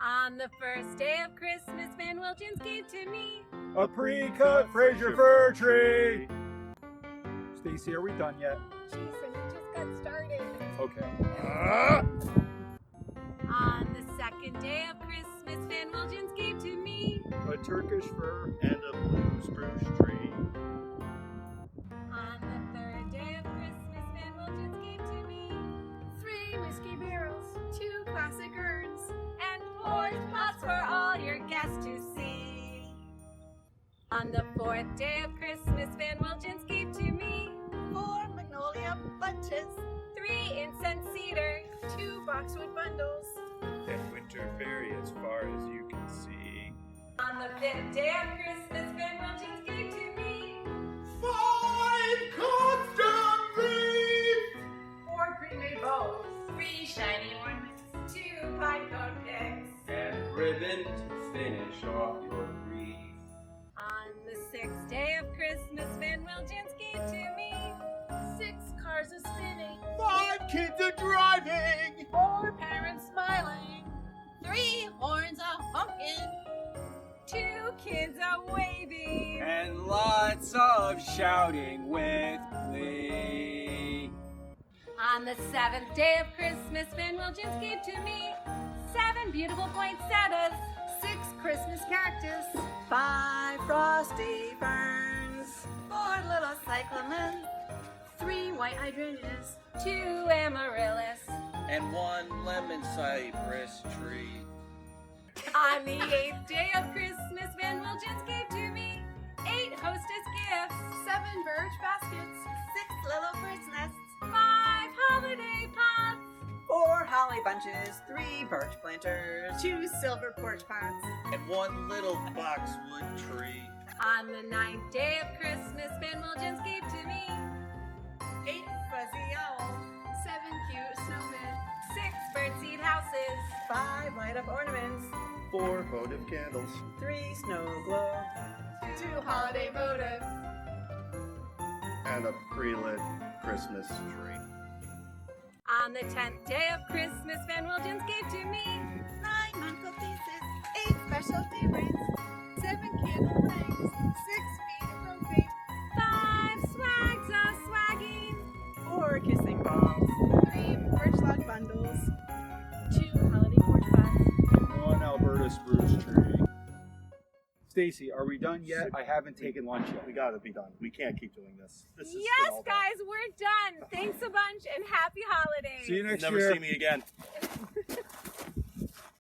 On the first day of Christmas, Van Wilgens gave to me a pre-cut Fraser fir tree. Stacy, are we done yet? Jason, we just got started. Okay. On the second day of Christmas, Van Wilgens gave to me A Turkish fir. And a blue spruce tree. On the third day of Christmas, Van Wilgens gave to me 3 whiskey barrels, 2 classic urns, and porch pots for all your guests to see. On the fourth day of Christmas, Van Wilgens gave to me 4 magnolia bunches, 3 incense cedar, 2 boxwood bundles, And winter fairy as far as you can see. On the fifth day of Christmas, Van Wilgens gave to me 5 custom wreaths! 4 pre-made bows, 3 shiny ornaments, 2 pine cone picks. And ribbon to finish off your wreath. On the sixth day of Christmas, Van Wilgens gave to me 6 cars a spinning, 5 kids a driving! 4 parents smiling, 3 horns a honking, 2 kids a waving. And lots of shouting with glee. On the seventh day of Christmas, Van Wilgens gave to me 7 beautiful poinsettias, 6 Christmas cactus, 5 frosty ferns, 4 little cyclamens, 3 white hydrangeas, 2 amaryllis. And 1 lemon cypress tree. On the eighth day of Christmas, Van Wilgens gave to me 8 hostess gifts, 7 birch baskets, 6 little bird's nests, 5 holiday pots, 4 holly bunches, 3 birch planters, 2 silver porch pots, And 1 little boxwood tree. On the ninth day of Christmas, Van Wilgens gave to me 8 fuzzy owls, 7 cute snowmen, 6 birdseed houses, 5 light up ornaments, 4 votive candles. 3 snow globes, 2 holiday votives, And a pre-lit Christmas tree. On the 10th day of Christmas, Van Wilgens gave to me 9 mantelpieces, 8 specialty rings, 7 candle rings, 6 feet of propane, 5 swags of swagging, 4 kissing balls, 3 birch log bundles, 2 holiday porch pots. And 1 Alberta spruce tree. Stacy, are we done yet? I haven't taken lunch yet. We gotta be done. We can't keep doing this. This is Yes, guys, we're done. Thanks a bunch and happy holidays. See you next Never year. see me again.